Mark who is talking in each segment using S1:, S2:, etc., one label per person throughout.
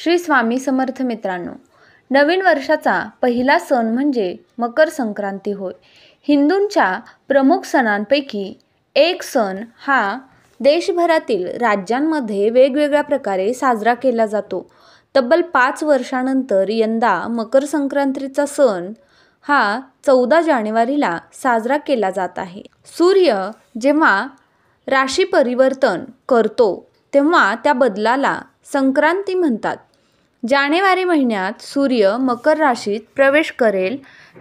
S1: श्री स्वामी समर्थ मित्रांनो, नवीन वर्षाचा पहिला सण म्हणजे मकर संक्रांती होय. हिंदूंच्या प्रमुख सणांपैकी एक सण हा देशभरातील राज्यांमध्ये वेगवेगळ्या प्रकारे साजरा केला जातो. तब्बल 5 वर्षांनंतर यंदा मकर संक्रांतीचा सण हा 14 जानेवारीला साजरा केला जात आहे. सूर्य जेव्हा राशी परिवर्तन करतो तेव्हा त्या बदलाला संक्रांती म्हणतात. जानेवारी महिन्यात सूर्य मकर राशीत प्रवेश करेल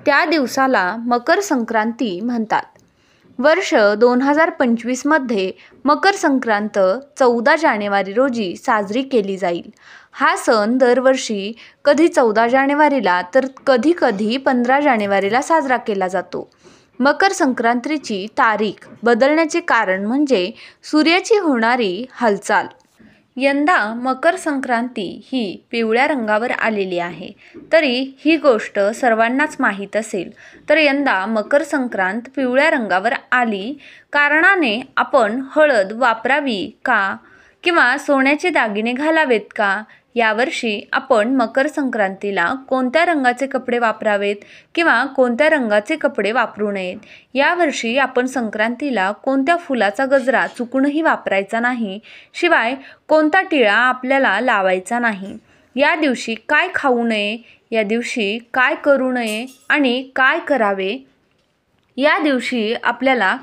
S1: त्या दिवसाला मकर संक्रांती म्हणतात. वर्ष 2025 मध्ये मकर संक्रांत 14 जानेवारी रोजी साजरी केली जाईल. हा सण दरवर्षी कधी 14 जानेवारीला तर कधी कधी 15 जानेवारीला साजरा केला जातो. मकर संक्रांतीची तारीख बदलण्याचे कारण म्हणजे सूर्याची होणारी हालचाल. यंदा मकर संक्रांती ही पिवळ्या रंगावर आलेली आहे. तरी ही गोष्ट सर्वांनाच माहीत असेल, तर यंदा मकर संक्रांत पिवळ्या रंगावर आली कारणाने आपण हळद वापरावी का किंवा सोन्याचे दागिने घालावेत का, यावर्षी आपण मकर संक्रांतीला कोणत्या रंगाचे कपडे वापरावेत किंवा कोणत्या रंगाचे कपडे वापरू नयेत, यावर्षी आपण संक्रांतीला कोणत्या फुलाचा गजरा चुकूनही वापरायचा नाही, शिवाय कोणता टिळा आपल्याला लावायचा नाही, या दिवशी काय खाऊ नये, या दिवशी काय करू नये आणि काय करावे, या दिवशी आपल्याला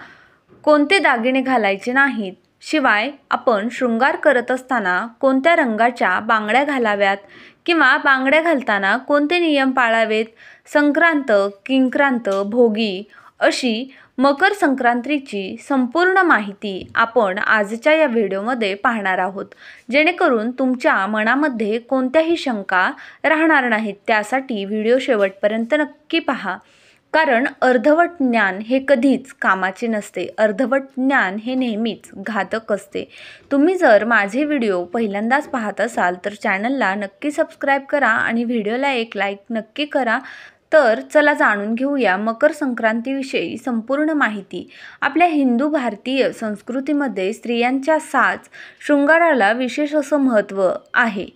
S1: कोणते दागिने घालायचे नाहीत, शिवाय आपण शृंगार करत असताना कोणत्या रंगाच्या बांगड्या घालाव्यात किंवा बांगड्या घालताना कोणते नियम पाळावेत, संक्रांत, किंक्रांत, भोगी अशी मकर संक्रांतीची संपूर्ण माहिती आपण आजच्या या व्हिडिओमध्ये पाहणार आहोत. जेणेकरून तुमच्या मनामध्ये कोणत्याही शंका राहणार नाहीत. त्यासाठी व्हिडिओ शेवटपर्यंत नक्की पहा, कारण अर्धवट ज्ञान हे कधीच कामाचे नसते. अर्धवट ज्ञान हे नेहमीच घातक असते. तुम्ही जर माझे व्हिडिओ पहिल्यांदाच पाहत असाल तर चॅनलला नक्की सबस्क्राईब करा आणि व्हिडिओला एक लाईक नक्की करा. तर चला जाणून घेऊया मकर संक्रांतीविषयी संपूर्ण माहिती. आपल्या हिंदू भारतीय संस्कृतीमध्ये स्त्रियांच्या साज शृंगाराला विशेष असं महत्त्व आहे.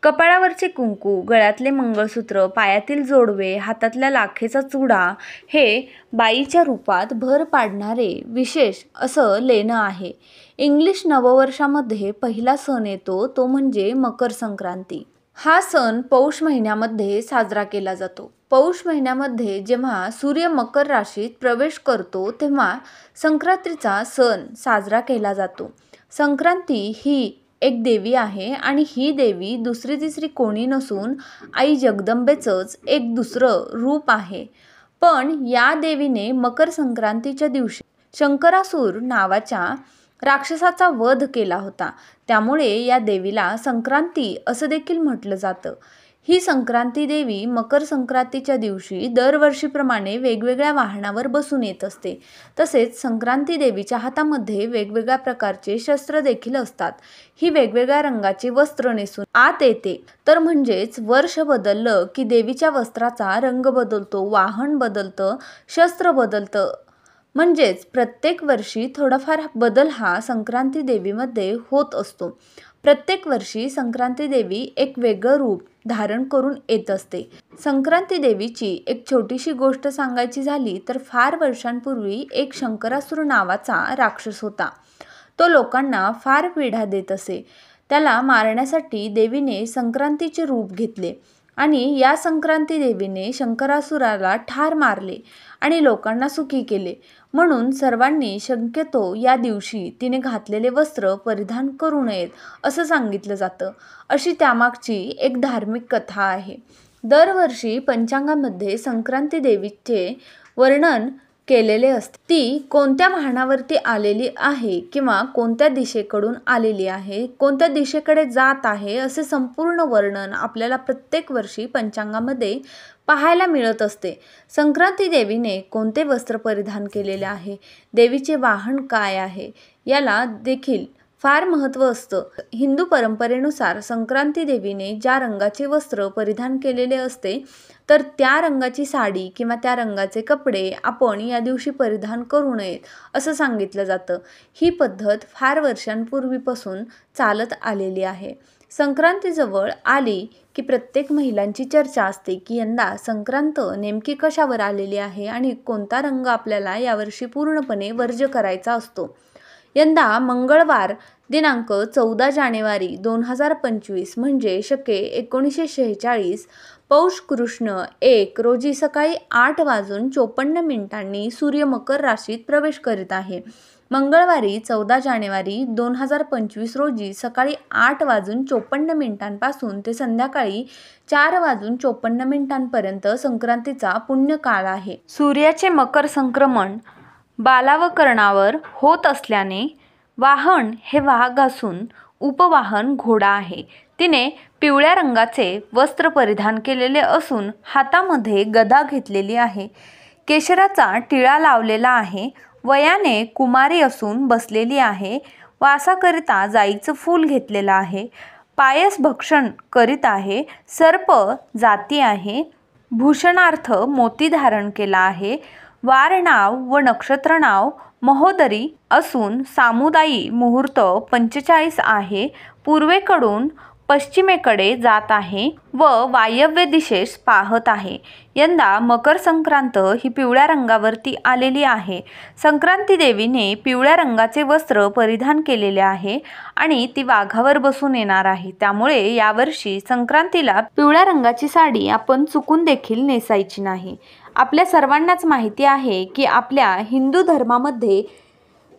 S1: कपाळावरचे कुंकू, गळ्यातले मंगळसूत्र, पायातील जोडवे, हातातल्या लाखेचा चुडा हे बाईच्या रूपात भर पाडणारे विशेष असं लेणं आहे. इंग्लिश नववर्षामध्ये पहिला सण येतो तो म्हणजे मकर संक्रांती. हा सण पौष महिन्यामध्ये साजरा केला जातो. पौष महिन्यामध्ये जेव्हा सूर्य मकर राशीत प्रवेश करतो तेव्हा संक्रांतीचा सण साजरा केला जातो. संक्रांती ही एक देवी आहे आणि ही देवी दुसरी तिसरी कोणी नसून आई जगदंबेचंच एक दुसरं रूप आहे. पण या देवीने मकर संक्रांतीच्या दिवशी शंकरासूर नावाच्या राक्षसाचा वध केला होता. त्यामुळे या देवीला संक्रांती असं देखील म्हटलं जातं. ही संक्रांती देवी मकर संक्रांतीच्या दिवशी दरवर्षीप्रमाणे वेगवेगळ्या वाहनावर बसून येत असते. तसेच संक्रांती देवीच्या हातामध्ये वेगवेगळ्या प्रकारचे शस्त्र देखील असतात. ही वेगवेगळ्या रंगाचे वस्त्र नेसून आत येते. तर म्हणजेच वर्ष बदललं की देवीच्या वस्त्राचा रंग बदलतो, वाहन बदलतं, शस्त्र बदलतं. म्हणजेच प्रत्येक वर्षी थोडाफार बदल हा संक्रांती देवीमध्ये होत असतो. प्रत्येक वर्षी संक्रांती देवी एक वेगळं रूप धारण करून येत असते. संक्रांती देवीची एक छोटीशी गोष्ट सांगायची झाली तर फार वर्षांपूर्वी एक शंकरासूर नावाचा राक्षस होता. तो लोकांना फार पीडा देत असे. त्याला मारण्यासाठी देवीने संक्रांतीचे रूप घेतले आणि या संक्रांती देवीने शंकरासुराला ठार मारले आणि लोकांना सुखी केले. म्हणून सर्वांनी शक्यतो या दिवशी तिने घातलेले वस्त्र परिधान करू नयेत असं सांगितलं जातं. अशी त्यामागची एक धार्मिक कथा आहे. दरवर्षी पंचांगामध्ये संक्रांती देवीचे वर्णन केलेले असते. ती कोणत्या वाहनावरती आलेली आहे किंवा कोणत्या दिशेकडून आलेली आहे, कोणत्या दिशेकडे जात आहे, असे संपूर्ण वर्णन आपल्याला प्रत्येक वर्षी पंचांगामध्ये पाहायला मिळत असते. संक्रांती देवीने कोणते वस्त्र परिधान केलेले आहे, देवीचे वाहन काय आहे, याला देखील फार महत्त्व असतं. हिंदू परंपरेनुसार संक्रांती देवीने ज्या रंगाचे वस्त्र परिधान केलेले असते तर त्या रंगाची साडी किंवा त्या रंगाचे कपडे आपण या दिवशी परिधान करू नयेत असं सांगितलं जातं. ही पद्धत फार वर्षांपूर्वीपासून चालत आलेली आहे. संक्रांतीजवळ आली की प्रत्येक महिलांची चर्चा असते की यंदा संक्रांत नेमकी कशावर आलेली आहे आणि कोणता रंग आपल्याला यावर्षी पूर्णपणे वर्ज्य करायचा असतो. यंदा मंगळवार दिनांक 14 जानेवारी 2025 म्हणजे शके 1946 पौष कृष्ण 1 रोजी सकाळी 8:54 सूर्य मकर राशीत प्रवेश करीत आहे. मंगळवारी 14 जानेवारी 2025 रोजी सकाळी 8:54 पासून ते संध्याकाळी 4:54 पर्यंत संक्रांतीचा पुण्यकाळ आहे. सूर्याचे मकर संक्रमण बालावकरणावर होत असल्याने वाहन हे वाघ असून उपवाहन घोडा आहे. तिने पिवळ्या रंगाचे वस्त्र परिधान केलेले असून हातामध्ये गदा घेतलेली आहे. केशराचा टिळा लावलेला आहे. वयाने कुमारी असून बसलेली आहे. वासाकरिता जाईचं फूल घेतलेलं आहे. पायस भक्षण करीत आहे. सर्प जाती आहे. भूषणार्थ मोती धारण केला आहे. वार नाव व नक्षत्र नाव महोदरी असून सामुदायी मुहूर्त 45 आहे. पूर्वेकडून पश्चिमेकडे जात आहे व वायव्य दिशेस पाहत आहे. यंदा मकर संक्रांत ही पिवळ्या रंगावरती आलेली आहे. संक्रांती देवीने पिवळ्या रंगाचे वस्त्र परिधान केलेले आहे आणि ती वाघावर बसून येणार आहे. त्यामुळे यावर्षी संक्रांतीला पिवळ्या रंगाची साडी आपण चुकून देखील नेसायची नाही. आपल्या सर्वांनाच माहिती आहे की आपल्या हिंदू धर्मामध्ये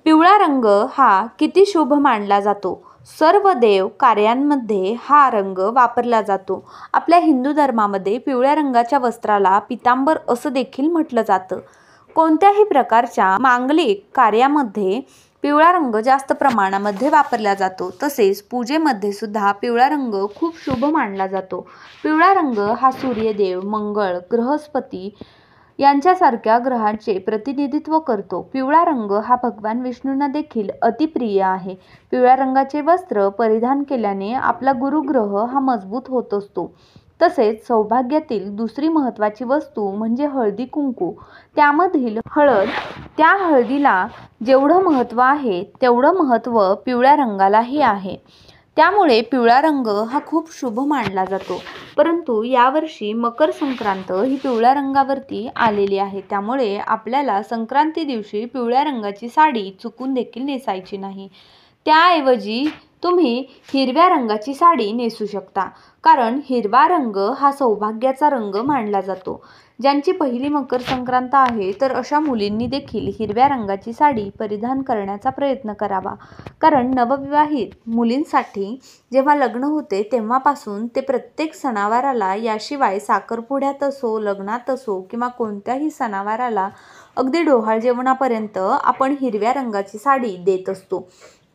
S1: पिवळा रंग हा किती शुभ मानला जातो. सर्व देव कार्यांमध्ये हा रंग वापरला जातो. आपल्या हिंदू धर्मामध्ये पिवळ्या रंगाच्या वस्त्राला पितांबर असं देखील म्हटलं जातं. कोणत्याही प्रकारच्या मांगलिक कार्यामध्ये पिवळा रंग जास्त प्रमाणामध्ये वापरला जातो. तसेच पूजेमध्ये सुद्धा पिवळा रंग खूप शुभ मानला जातो. पिवळा रंग हा सूर्यदेव, मंगळ, बृहस्पती यांच्यासारख्या ग्रहांचे प्रतिनिधित्व करतो. पिवळा रंग हा भगवान विष्णूंना देखील अतिप्रिय आहे. पिवळ्या रंगाचे वस्त्र परिधान केल्याने आपला गुरुग्रह हा मजबूत होत असतो. तसेच सौभाग्यातील दुसरी महत्त्वाची वस्तू म्हणजे हळदी कुंकू. त्यामधील हळद, त्या हळदीला जेवढं महत्त्व आहे तेवढं महत्त्व पिवळ्या रंगालाही आहे. त्यामुळे पिवळा रंग हा खूप शुभ मानला जातो. परंतु यावर्षी मकर संक्रांत ही पिवळ्या रंगावरती आलेली आहे. त्यामुळे आपल्याला संक्रांती दिवशी पिवळ्या रंगाची साडी चुकून देखील नेसायची नाही. त्याऐवजी तुम्ही हिरव्या रंगाची साडी नेसू शकता. कारण हिरवा रंग हा सौभाग्याचा रंग मानला जातो. ज्यांची पहिली मकर संक्रांत आहे तर अशा मुलींनी देखील हिरव्या रंगाची साडी परिधान करण्याचा प्रयत्न करावा. कारण नवविवाहित मुलींसाठी जेव्हा लग्न होते तेव्हापासून ते प्रत्येक सणावाराला, याशिवाय साखरपुड्यात असो, लग्नात असो किंवा कोणत्याही सणावाराला अगदी डोहाळ जेवणापर्यंत आपण हिरव्या रंगाची साडी देत असतो.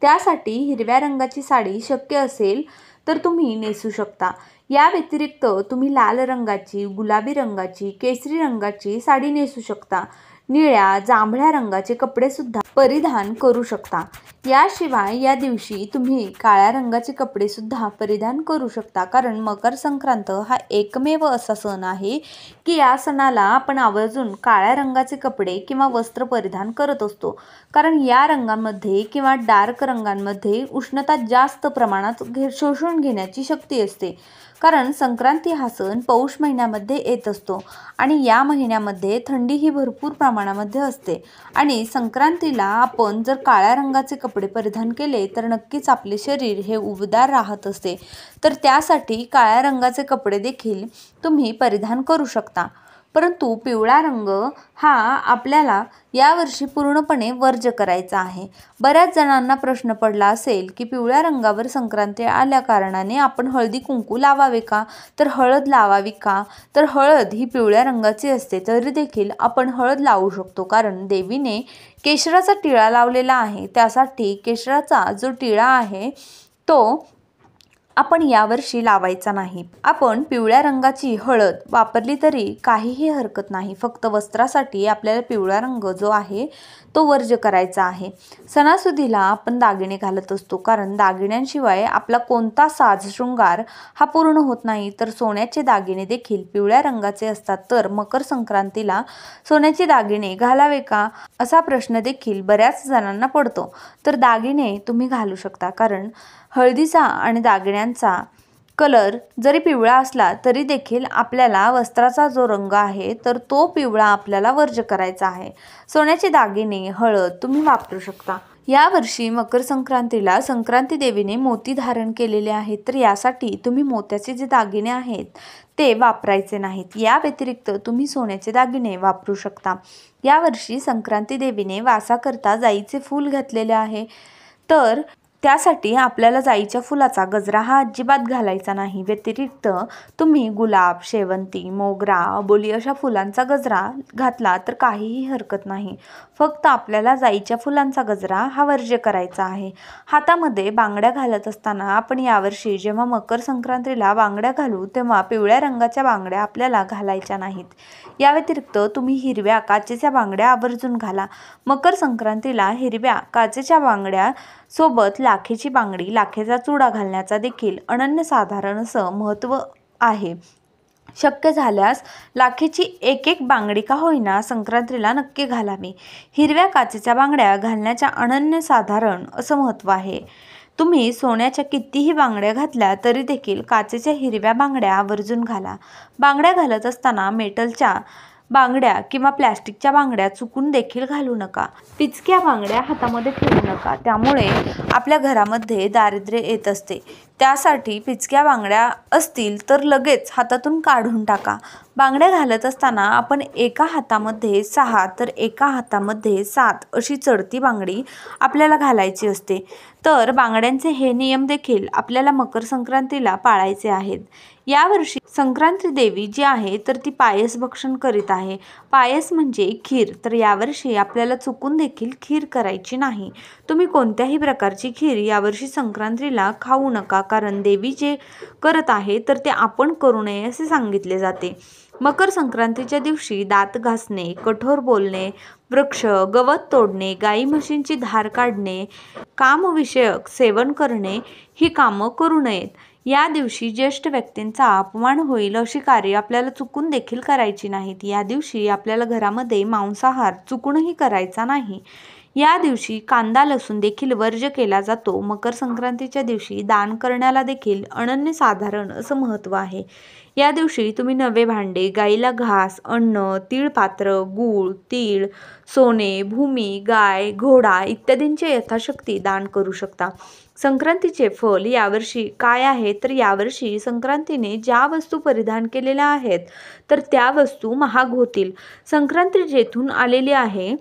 S1: त्यासाठी हिरव्या रंगाची साडी शक्य असेल तर तुम्ही नेसू शकता. या व्यतिरिक्त तुम्ही लाल रंगाची, गुलाबी रंगाची, केसरी रंगाची साडी नेसू शकता. निळ्या, जांभळ्या रंगाचे कपडे सुद्धा परिधान करू शकता. याशिवाय या दिवशी तुम्ही काळ्या रंगाचे कपडे सुद्धा परिधान करू शकता. कारण मकर संक्रांत हा एकमेव असा सण आहे की या सणाला आपण आवर्जून काळ्या रंगाचे कपडे किंवा वस्त्र परिधान करत असतो. कारण या रंगांमध्ये किंवा डार्क रंगांमध्ये उष्णता जास्त प्रमाणात शोषून घेण्याची शक्ती असते. कारण संक्रांती हा सण पौष महिन्यामध्ये येत असतो आणि या महिन्यामध्ये थंडी ही भरपूर प्रमाणामध्ये असते. आणि संक्रांतीला आपण जर काळ्या रंगाचे कपडे परिधान केले तर नक्कीच आपले शरीर हे उबदार राहत असते. तर त्यासाठी काळ्या रंगाचे कपडे देखील तुम्ही परिधान करू शकता. परंतु पिवळा रंग हा आपल्याला यावर्षी पूर्णपणे वर्ज्य करायचा आहे. बऱ्याच जणांना प्रश्न पडला असेल की पिवळ्या रंगावर संक्रांती आल्या कारणाने आपण हळदी कुंकू लावावे का, तर हळद लावावी का, तर हळद ही पिवळ्या रंगाची असते तरी देखील आपण हळद लावू शकतो. कारण देवीने केशराचा टिळा लावलेला आहे. त्यासाठी केशराचा जो टिळा आहे तो आपण यावर्षी लावायचा नाही. आपण पिवळ्या रंगाची हळद वापरली तरी काहीही हरकत नाही. फक्त वस्त्रासाठी आपल्याला पिवळा रंग जो आहे तो वर्ज्य करायचा आहे. सणासुदीला आपण दागिने घालत असतो. कारण दागिन्यांशिवाय आपला कोणता साज शृंगार हा पूर्ण होत नाही. तर सोन्याचे दागिने देखील पिवळ्या रंगाचे असतात. तर मकर संक्रांतीला सोन्याचे दागिने घालावे का असा प्रश्न देखील बऱ्याच जणांना पडतो. तर दागिने तुम्ही घालू शकता. कारण हळदीचा आणि दागिन्यांचा कलर जरी पिवळा असला तरी देखील आपल्याला वस्त्राचा जो रंग आहे तर तो पिवळा आपल्याला वर्ज्य करायचा आहे. सोन्याचे दागिने, हळद तुम्ही वापरू शकता. यावर्षी मकर संक्रांतीला संक्रांती देवीने मोती धारण केलेले आहेत, तर यासाठी तुम्ही मोत्याचे जे दागिने आहेत ते वापरायचे नाहीत. या व्यतिरिक्त तुम्ही सोन्याचे दागिने वापरू शकता. यावर्षी संक्रांती देवीने वासाकरता जाईचे फूल घातलेले आहे, तर त्यासाठी आपल्याला जाईच्या फुलाचा गजरा हा अजिबात घालायचा नाही. व्यतिरिक्त तुम्ही गुलाब, शेवंती, मोगरा, अबोली अशा फुलांचा गजरा घातला तर काहीही हरकत नाही. फक्त आपल्याला जाईच्या फुलांचा गजरा हा वर्ज्य करायचा आहे. हातामध्ये बांगड्या घालत असताना आपण यावर्षी जेव्हा मकर संक्रांतीला बांगड्या घालू तेव्हा पिवळ्या रंगाच्या बांगड्या आपल्याला घालायच्या नाहीत. या व्यतिरिक्त तुम्ही हिरव्या काचेच्या बांगड्या आवर्जून घाला. मकर संक्रांतीला हिरव्या काचेच्या बांगड्या सोबत लाखेची बांगडी, लाखेचा चुडा घालण्याचा देखील अनन्यसाधारण असं महत्त्व आहे. शक्य झाल्यास लाखेची एक एक बांगडी का होईना संक्रांतीला नक्की घालावी. हिरव्या काचेच्या बांगड्या घालण्याच्या अनन्यसाधारण असं महत्त्व आहे. तुम्ही सोन्याच्या कितीही बांगड्या घातल्या तरी देखील काचेच्या हिरव्या बांगड्या आवर्जून घाला. बांगड्या घालत असताना मेटलच्या बांगड्या किंवा प्लॅस्टिकच्या बांगड्या चुकून देखील घालू नका. पिचक्या बांगड्या हातामध्ये ठेवू नका, त्यामुळे आपल्या घरामध्ये दारिद्र्य येत असते. त्यासाठी पिचक्या बांगड्या असतील तर लगेच हातातून काढून टाका. बांगड्या घालत असताना आपण एका हातामध्ये 6 तर एका हातामध्ये 7 अशी चढती बांगडी आपल्याला घालायची असते. तर बांगड्यांचे हे नियम देखील आपल्याला मकर संक्रांतीला पाळायचे आहेत. यावर्षी संक्रांती देवी जी आहे तर ती पायस भक्षण करीत आहे. पायस म्हणजे खीर, तर यावर्षी आपल्याला चुकून देखील खीर करायची नाही. तुम्ही कोणत्याही प्रकारची खीर यावर्षी संक्रांतीला खाऊ नका, कारण देवी जे करत आहे तर ते आपण करू नये असे सांगितले जाते. मकर संक्रांतीच्या दिवशी दात घासणे, कठोर बोलणे, वृक्ष, गवत तोडणे, गाई म्हशींची धार काढणे, कामविषयक सेवन करणे ही कामं करू नयेत. या दिवशी ज्येष्ठ व्यक्तींचा अपमान होईल अशी कार्य आपल्याला चुकून देखील करायची नाहीत. या दिवशी आपल्याला घरामध्ये मांसाहार चुकूनही करायचा नाही. या दिवशी कांदा, लसूण देखील वर्ज्य केला जातो. मकर संक्रांतीच्या दिवशी दान करण्याला देखील अनन्यसाधारण असं महत्त्व आहे. या दिवशी तुम्ही नवे भांडे, गाईला घास, अन्न, तीळपात्र, गूळ, तीळ, सोने, भूमी, गाय, घोडा इत्यादींचे यथाशक्ती दान करू शकता. संक्रांतीचे फल यावर्षी काय आहे तर यावर्षी संक्रांतीने ज्या वस्तू परिधान केलेल्या आहेत तर त्या वस्तू महाग होतील. संक्रांती जेथून आलेली आहे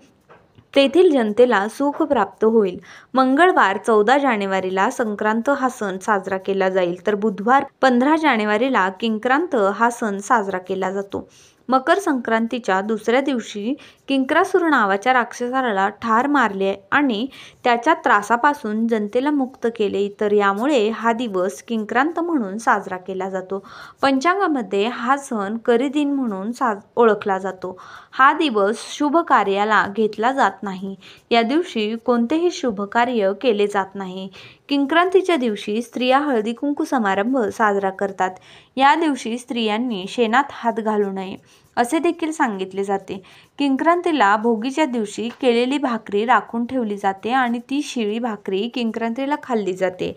S1: तेथील जनतेला सुख प्राप्त होईल. मंगळवार 14 जानेवारीला संक्रांत हा सण साजरा केला जाईल, तर बुधवार 15 जानेवारीला किंक्रांत हा सण साजरा केला जातो. मकर संक्रांतीच्या दुसऱ्या दिवशी किंक्रासुर नावाच्या राक्षसाला ठार मारले आणि त्याच्या त्रासापासून जनतेला मुक्त केले, तर यामुळे हा दिवस किंक्रांत म्हणून साजरा केला जातो. पंचांगामध्ये हा सण करी दिन म्हणून ओळखला जातो. हा दिवस शुभ कार्याला घेतला जात नाही. या दिवशी कोणतेही शुभ कार्य केले जात नाही. किंक्रांतीच्या दिवशी स्त्रिया हळदी कुंकू समारंभ साजरा करतात. या दिवशी स्त्रियांनी शेणात हात घालू नये असे देखील सांगितले जाते. किंक्रांतीला भोगीच्या दिवशी केलेली भाकरी राखून ठेवली जाते आणि ती शिळी भाकरी किंक्रांतीला खाल्ली जाते.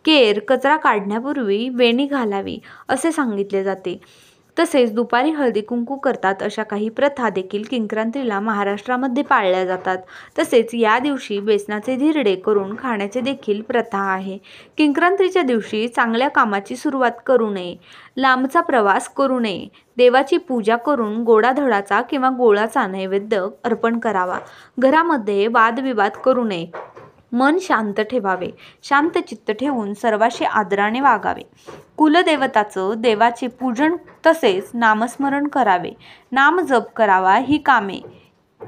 S1: केर कचरा काढण्यापूर्वी वेणी घालावी असे सांगितले जाते. तसेच दुपारी हळदी कुंकू करतात अशा काही प्रथा देखील किंक्रांतीला महाराष्ट्रामध्ये पाळल्या जातात. तसेच या दिवशी बेसनाचे धिरडे करून खाण्याचे देखील प्रथा आहे. किंक्रांतीच्या दिवशी चांगल्या कामाची सुरुवात करू नये, लांबचा प्रवास करू नये, देवाची पूजा करून गोडाधडाचा किंवा गोळाचा नैवेद्य अर्पण करावा. घरामध्ये वादविवाद करू नये, मन शांत ठेवावे, शांत चित्त ठेवून सर्वांशी आदराने वागावे. कुलदेवताचं देवाचे पूजन तसेच नामस्मरण करावे, नाम जप करावा. ही कामे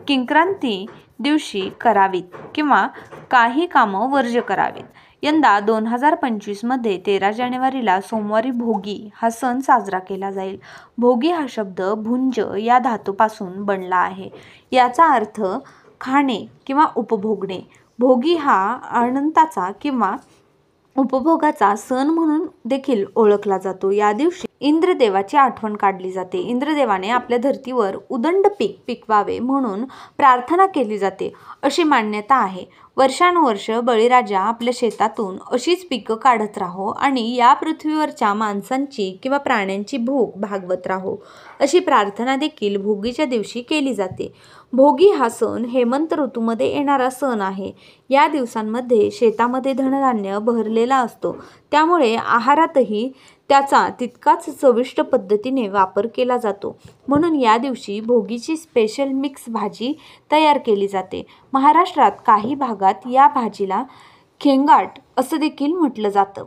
S1: किंक्रांती दिवशी करावीत किंवा काही कामं वर्ज्य करावीत. यंदा 2025 मध्ये 13 जानेवारीला सोमवारी भोगी हा सण साजरा केला जाईल. भोगी हा शब्द भुंज या धातूपासून बनला आहे. याचा अर्थ खाणे किंवा उपभोगणे. भोगी हा अनंताचा किंवा उपभोगाचा सण म्हणून देखील ओळखला जातो. या दिवशी इंद्रदेवाची आठवण काढली जाते. इंद्रदेवाने आपल्या धर्तीवर उदंड पीक पिकवावे म्हणून प्रार्थना केली जाते अशी मान्यता आहे. वर्षानुवर्ष बळीराजा आपल्या शेतातून अशीच पिकं काढत राहो आणि या पृथ्वीवरच्या माणसांची किंवा प्राण्यांची भूक भागवत राहो अशी प्रार्थना देखील भोगीच्या दिवशी केली जाते. भोगी हा सण हेमंत ऋतूमध्ये येणारा सण आहे. या दिवसांमध्ये शेतामध्ये धनधान्य भरलेला असतो, त्यामुळे आहारातही त्याचा तितकाच चविष्ट पद्धतीने वापर केला जातो. म्हणून या दिवशी भोगीची स्पेशल मिक्स भाजी तयार केली जाते. महाराष्ट्रात काही भागात या भाजीला खेंगाट असं देखील म्हटलं जातं.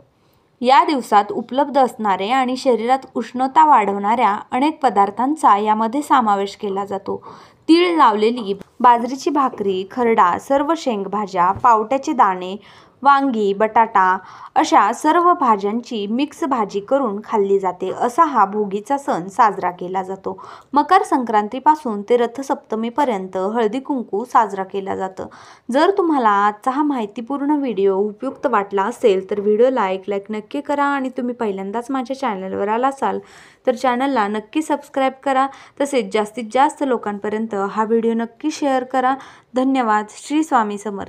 S1: या दिवसात उपलब्ध असणारे आणि शरीरात उष्णता वाढवणाऱ्या अनेक पदार्थांचा यामध्ये समावेश केला जातो. तीळ लावलेली बाजरीची भाकरी, खरडा, सर्व शेंगभाज्या, पावट्याचे दाणे, वांगी, बटाटा अशा सर्व भाज्यांची मिक्स भाजी करून खाल्ली जाते. असा हा भोगीचा सण साजरा केला जातो. मकर संक्रांतीपासून ते रथसप्तमीपर्यंत हळदी कुंकू साजरा केला जातं. जर तुम्हाला आजचा हा माहितीपूर्ण व्हिडिओ उपयुक्त वाटला असेल तर व्हिडिओला लाईक नक्की करा आणि तुम्ही पहिल्यांदाच माझ्या चॅनलवर आला असाल तर चॅनलला नक्की सबस्क्राईब करा. तसेच जास्तीत जास्त लोकांपर्यंत हा व्हिडिओ नक्की शेअर करा. धन्यवाद. श्री स्वामी समर्थ.